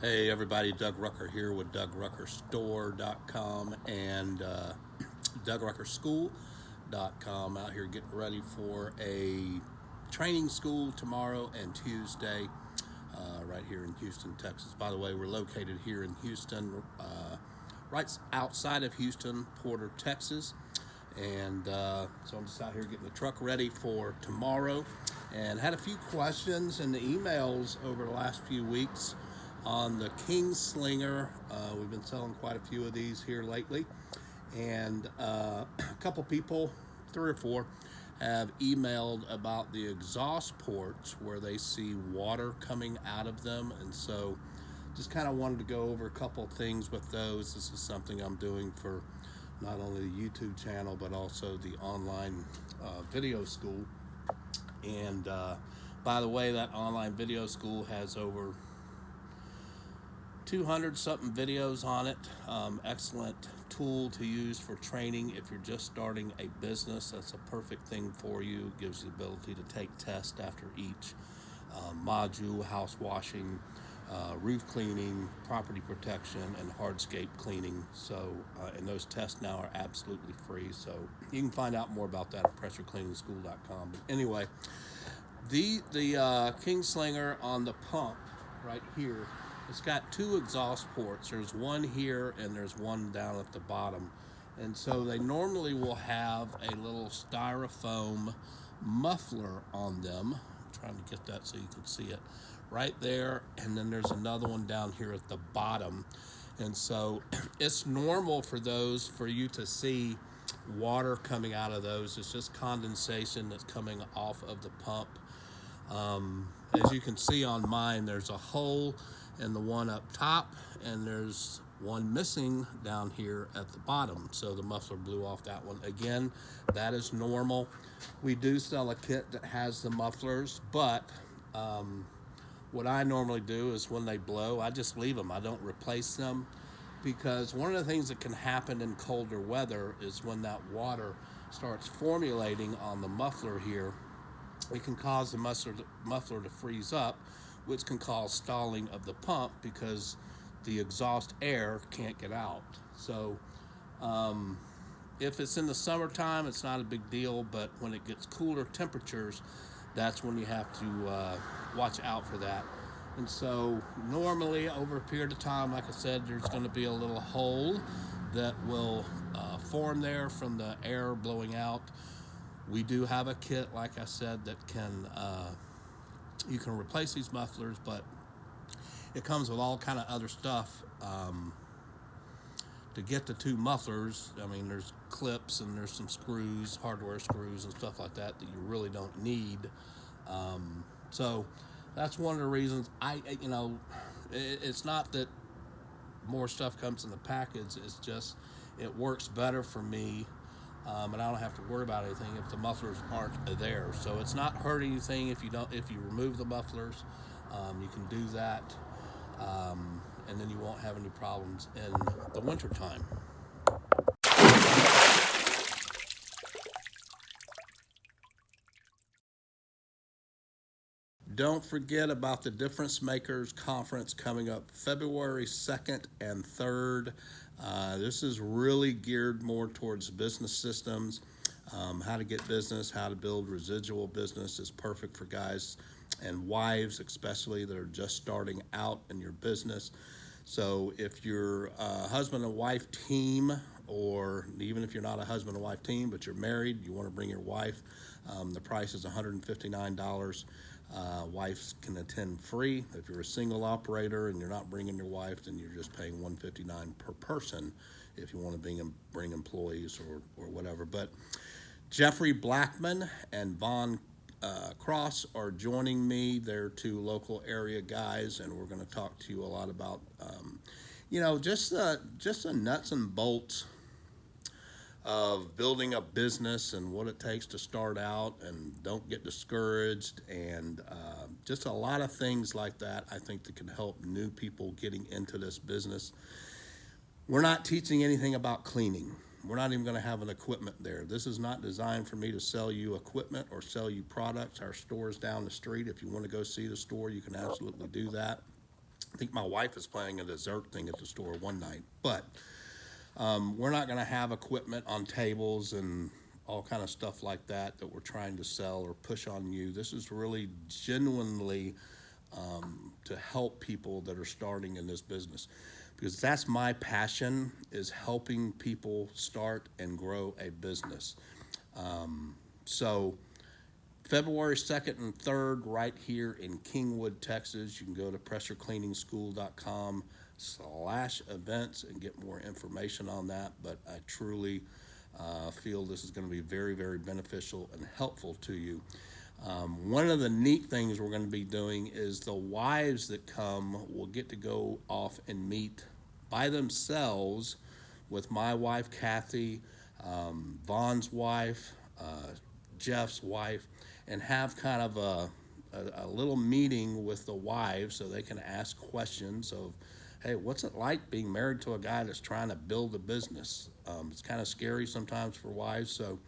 Hey everybody, Doug Rucker here with DougRuckerStore.com and DougRuckerSchool.com. Out here getting ready for a training school tomorrow and Tuesday right here in Houston, Texas. By the way, we're located here in Houston, right outside of Houston, Porter, Texas. And so I'm just out here getting the truck ready for tomorrow, and had a few questions in the emails over the last few weeks on the Kingslinger. We've been selling quite a few of these here lately, and a couple people, 3 or 4, have emailed about the exhaust ports where they see water coming out of them, and so just kind of wanted to go over a couple things with those. This is something I'm doing for not only the YouTube channel but also the online video school. And by the way, that online video school has over 200 something videos on it. Excellent tool to use for training if you're just starting a business. That's a perfect thing for you. Gives you the ability to take tests after each module: house washing, roof cleaning, property protection, and hardscape cleaning. So and those tests now are absolutely free, so you can find out more about that at pressurecleaningschool.com. But anyway, the Kingslinger on the pump right here, it's got 2 exhaust ports. There's one here and there's one down at the bottom. And so they normally will have a little styrofoam muffler on them. I'm trying to get that so you can see it right there. And then there's another one down here at the bottom. And so it's normal for those, for you to see water coming out of those. It's just condensation that's coming off of the pump. As you can see on mine, there's a hole in the one up top, and there's one missing down here at the bottom. So the muffler blew off that one. Again, that is normal. We do sell a kit that has the mufflers, but what I normally do is when they blow, I just leave them. I don't replace them, because one of the things that can happen in colder weather is when that water starts formulating on the muffler here, it can cause the muffler to freeze up, which can cause stalling of the pump because the exhaust air can't get out. So if it's in the summertime, it's not a big deal, but when it gets cooler temperatures, that's when you have to watch out for that. And so normally over a period of time, like I said, there's going to be a little hole that will form there from the air blowing out. We do have a kit, like I said, that can you can replace these mufflers, but it comes with all kind of other stuff to get the 2 mufflers. I mean, there's clips and there's some screws, hardware screws and stuff like that you really don't need. So that's one of the reasons it's not that more stuff comes in the package. It's just it works better for me. And I don't have to worry about anything if the mufflers aren't there. So it's not hurt anything if you remove the mufflers. You can do that, and then you won't have any problems in the winter time. Don't forget about the Difference Makers Conference coming up February 2nd and 3rd. This is really geared more towards business systems, how to get business, how to build residual business. Is perfect for guys and wives, especially, that are just starting out in your business. So if you're a husband and wife team, or even if you're not a husband and wife team, but you're married, you want to bring your wife, the price is $159. Wives can attend free. If you're a single operator and you're not bringing your wife, then you're just paying $159 per person if you want to bring employees or whatever. But Jeffrey Blackman and Vaughn Cross are joining me. They're 2 local area guys, and we're going to talk to you a lot about just the nuts and bolts of building a business and what it takes to start out, and don't get discouraged, and just a lot of things like that, I think, that can help new people getting into this business. We're not teaching anything about cleaning. We're not even going to have an equipment there. This is not designed for me to sell you equipment or sell you products. Our store is down the street. If you want to go see the store, you can absolutely do that. I think my wife is planning a dessert thing at the store one night, but we're not going to have equipment on tables and all kind of stuff like that we're trying to sell or push on you. This is really genuinely to help people that are starting in this business, because that's my passion, is helping people start and grow a business. So February 2nd and 3rd, right here in Kingwood, Texas. You can go to pressurecleaningschool.com/events and get more information on that. But I truly feel this is going to be very, very beneficial and helpful to you. One of the neat things we're going to be doing is the wives that come will get to go off and meet by themselves with my wife, Kathy, Vaughn's wife, Jeff's wife, and have kind of a little meeting with the wives so they can ask questions of, hey, what's it like being married to a guy that's trying to build a business? It's kind of scary sometimes for wives, so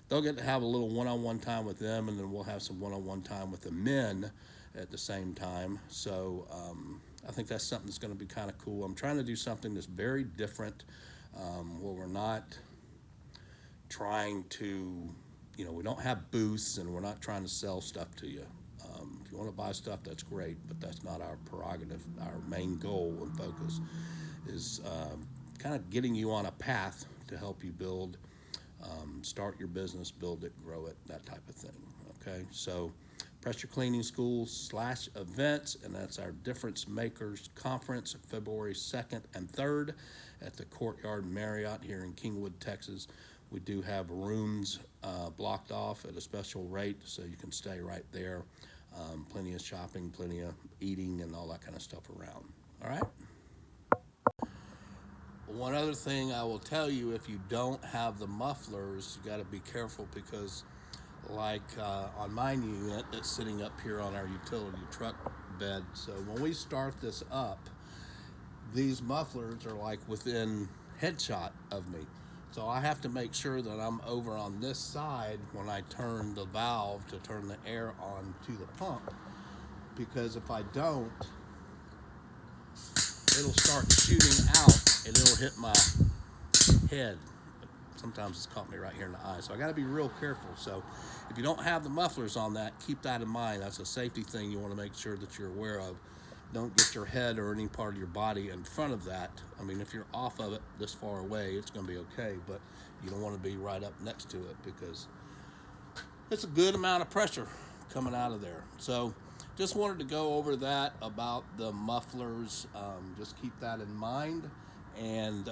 they'll get to have a little one-on-one time with them, and then we'll have some one-on-one time with the men at the same time. So I think that's something that's going to be kind of cool. I'm trying to do something that's very different, where we're not trying to, we don't have booths and we're not trying to sell stuff to you. If you want to buy stuff, that's great, but that's not our prerogative. Our main goal and focus is kind of getting you on a path to help you build, start your business, build it, grow it, that type of thing. Okay, so Pressure Cleaning School/events, and that's our Difference Makers Conference, February 2nd and 3rd at the Courtyard Marriott here in Kingwood, Texas. We do have rooms blocked off at a special rate, so you can stay right there. Plenty of shopping, plenty of eating, and all that kind of stuff around. All right? One other thing I will tell you, if you don't have the mufflers, you got to be careful, because like on my unit that's sitting up here on our utility truck bed, so when we start this up, these mufflers are like within headshot of me. So I have to make sure that I'm over on this side when I turn the valve to turn the air on to the pump, because if I don't, it'll start shooting out and it'll hit my head. Sometimes it's caught me right here in the eye, so I got to be real careful. So if you don't have the mufflers on that, keep that in mind. That's a safety thing you want to make sure that you're aware of. Don't get your head or any part of your body in front of that. I mean, if you're off of it this far away, it's going to be okay, but you don't want to be right up next to it, because it's a good amount of pressure coming out of there. So just wanted to go over that about the mufflers. Just keep that in mind. And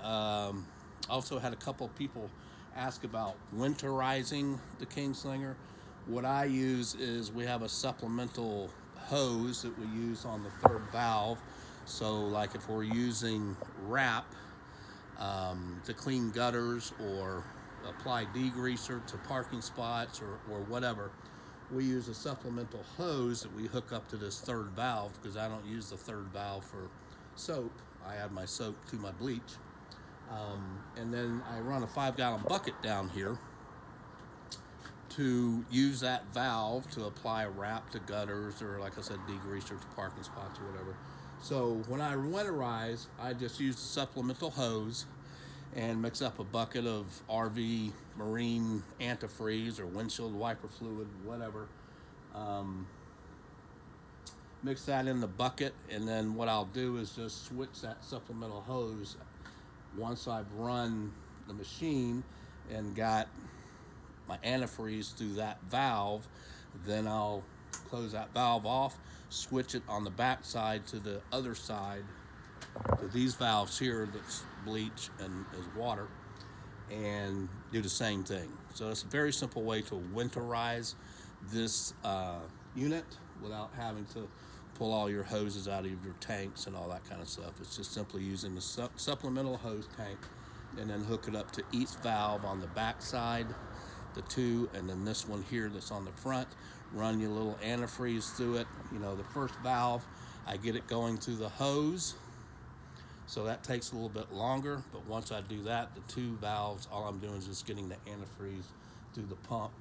also had a couple people ask about winterizing the Kingslinger. What I use is, we have a supplemental hose that we use on the third valve. So like if we're using wrap to clean gutters or apply degreaser to parking spots or whatever, we use a supplemental hose that we hook up to this third valve, because I don't use the third valve for soap. I add my soap to my bleach. And then I run a 5-gallon bucket down here to use that valve to apply wrap to gutters, or like I said, degreaser to parking spots or whatever. So when I winterize, I just use the supplemental hose and mix up a bucket of RV marine antifreeze or windshield wiper fluid, whatever. Mix that in the bucket, and then what I'll do is just switch that supplemental hose once I've run the machine and got my antifreeze through that valve. Then I'll close that valve off, switch it on the back side to the other side, to these valves here that's bleach and is water, and do the same thing. So it's a very simple way to winterize this unit without having to pull all your hoses out of your tanks and all that kind of stuff. It's just simply using the supplemental hose tank, and then hook it up to each valve on the back side, the two, and then this one here that's on the front. Run your little antifreeze through it. The first valve, I get it going through the hose, so that takes a little bit longer, but once I do that, the two valves, all I'm doing is just getting the antifreeze through the pump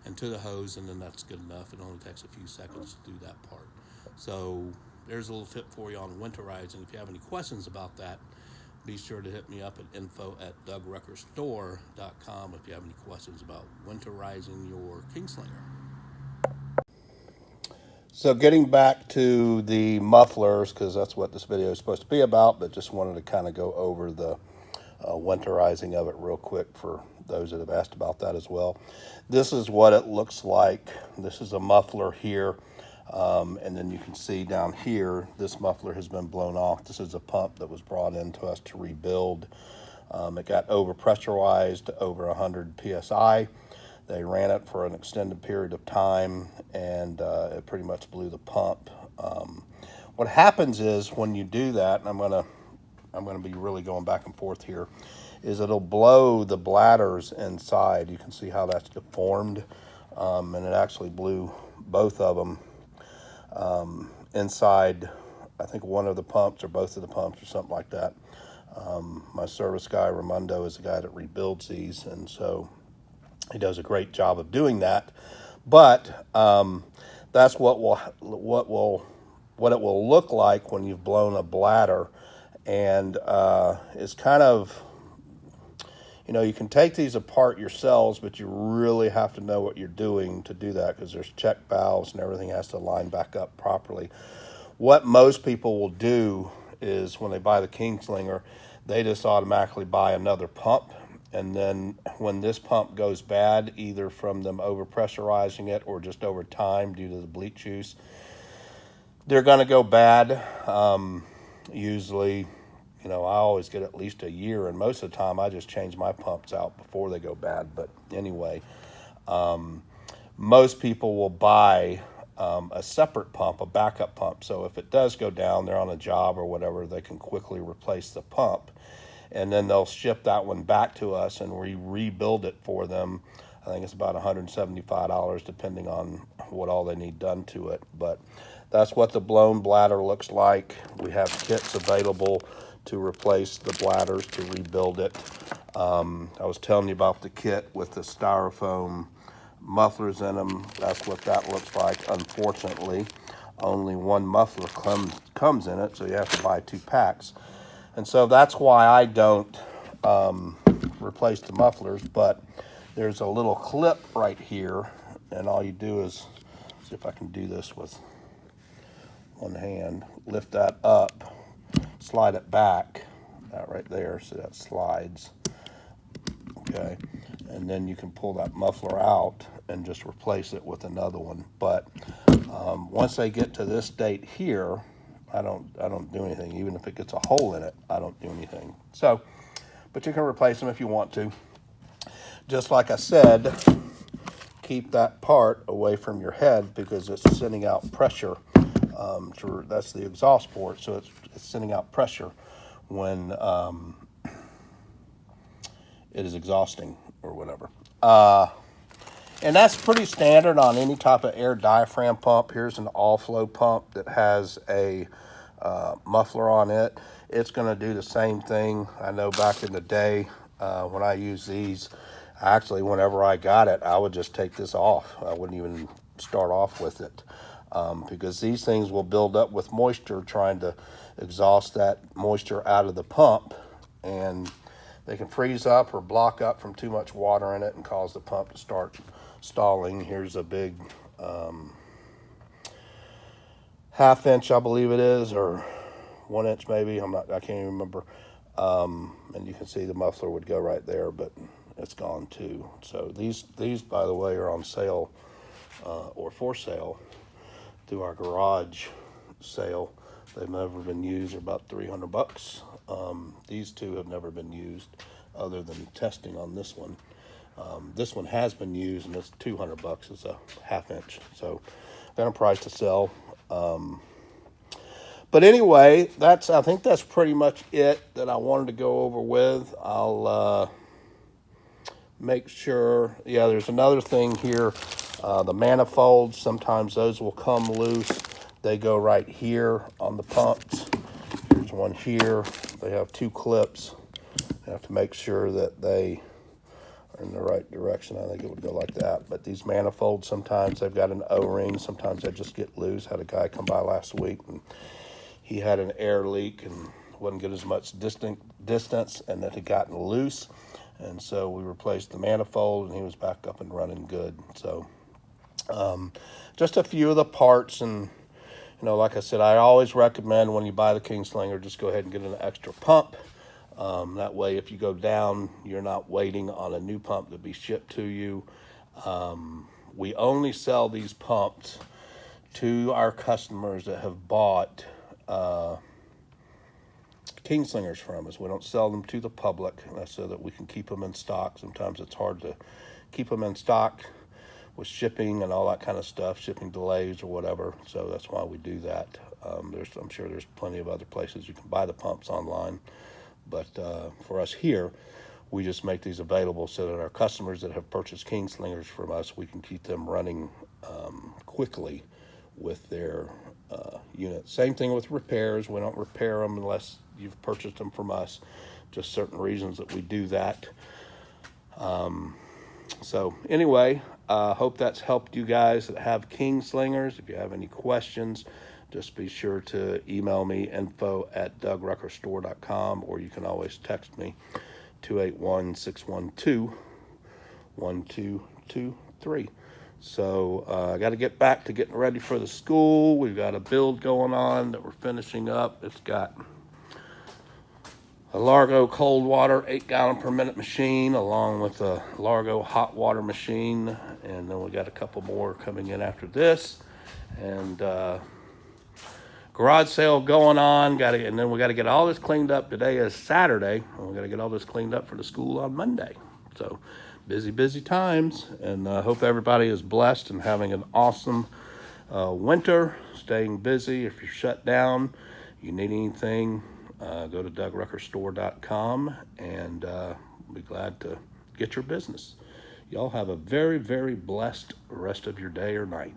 and to the hose, and then that's good enough. It only takes a few seconds to do that part. So there's a little tip for you on winterizing. If you have any questions about that, be sure to hit me up at info@DougRuckerStore.com if you have any questions about winterizing your Kingslinger. So getting back to the mufflers, because that's what this video is supposed to be about, but just wanted to kind of go over the winterizing of it real quick for those that have asked about that as well. This is what it looks like. This is a muffler here, and then you can see down here, this muffler has been blown off. This is a pump that was brought in to us to rebuild. It got overpressurized to over 100 psi. They ran it for an extended period of time, and it pretty much blew the pump. What happens is when you do that, and I'm gonna be really going back and forth here, is it'll blow the bladders inside. You can see how that's deformed, and it actually blew both of them inside, I think one of the pumps or both of the pumps or something like that. My service guy, Ramundo, is the guy that rebuilds these, and so he does a great job of doing that. But that's what it will look like when you've blown a bladder. And it's kind of, you can take these apart yourselves, but you really have to know what you're doing to do that, because there's check valves and everything has to line back up properly. What most people will do is when they buy the Kingslinger, they just automatically buy another pump. And then when this pump goes bad, either from them overpressurizing it or just over time due to the bleach use, they're going to go bad. Usually, I always get at least a year, and most of the time I just change my pumps out before they go bad. But anyway, most people will buy a separate pump, a backup pump. So if it does go down, they're on a job or whatever, they can quickly replace the pump. And then they'll ship that one back to us, and we rebuild it for them. I think it's about $175, depending on what all they need done to it. But that's what the blown bladder looks like. We have kits available to replace the bladders, to rebuild it. I was telling you about the kit with the styrofoam mufflers in them. That's what that looks like. Unfortunately, only one muffler comes in it, so you have to buy 2 packs. And so that's why I don't replace the mufflers, but there's a little clip right here, and all you do is, see if I can do this with one hand, lift that up, slide it back, that right there, so that slides, okay, and then you can pull that muffler out and just replace it with another one. But once they get to this date here, I don't do anything. Even if it gets a hole in it, I don't do anything. So, but you can replace them if you want to. Just like I said, keep that part away from your head because it's sending out pressure. That's the exhaust port, so it's sending out pressure when it is exhausting or whatever. And that's pretty standard on any type of air diaphragm pump. Here's an all-flow pump that has a muffler on it. It's going to do the same thing. I know back in the day when I used these, actually whenever I got it, I would just take this off. I wouldn't even start off with it because these things will build up with moisture trying to exhaust that moisture out of the pump, and they can freeze up or block up from too much water in it and cause the pump to start stalling. Here's a big 1/2 inch, I believe it is, or 1 inch maybe. I can't even remember. And you can see the muffler would go right there, but it's gone too. So these by the way are on sale or for sale through our garage sale. They've never been used. They're about $300. These two have never been used other than testing on this one. This one has been used, and it's $200. It's a 1/2 inch, so got a price to sell. But anyway, I think that's pretty much it that I wanted to go over with. I'll make sure. Yeah, there's another thing here. The manifolds, sometimes those will come loose. They go right here on the pumps. There's one here. They have 2 clips. You have to make sure that they in the right direction, I think it would go like that. But these manifolds, sometimes they've got an O-ring, sometimes they just get loose. Had a guy come by last week, and he had an air leak and wasn't getting as much distance, and it had gotten loose. And so we replaced the manifold, and he was back up and running good. So just a few of the parts. And like I said, I always recommend when you buy the Kingslinger, just go ahead and get an extra pump. That way, if you go down, you're not waiting on a new pump to be shipped to you. We only sell these pumps to our customers that have bought Kingslingers from us. We don't sell them to the public, so that we can keep them in stock. Sometimes it's hard to keep them in stock with shipping and all that kind of stuff, shipping delays or whatever. So that's why we do that. I'm sure there's plenty of other places you can buy the pumps online. But for us here, we just make these available so that our customers that have purchased Kingslingers from us, we can keep them running quickly with their units. Same thing with repairs. We don't repair them unless you've purchased them from us. Just certain reasons that we do that. So anyway, hope that's helped you guys that have Kingslingers. If you have any questions, just be sure to email me, info@DougRuckerStore.com, or you can always text me, 281-612-1223. So I got to get back to getting ready for the school. We've got a build going on that we're finishing up. It's got a Largo cold water 8-gallon per minute machine, along with a Largo hot water machine, and then we got a couple more coming in after this. And garage sale going on. And then we got to get all this cleaned up. Today is Saturday, and we got to get all this cleaned up for the school on Monday. So busy times, and hope everybody is blessed and having an awesome winter, staying busy. If you're shut down, you need anything, go to DougRuckerStore.com, and be glad to get your business. Y'all have a very blessed rest of your day or night.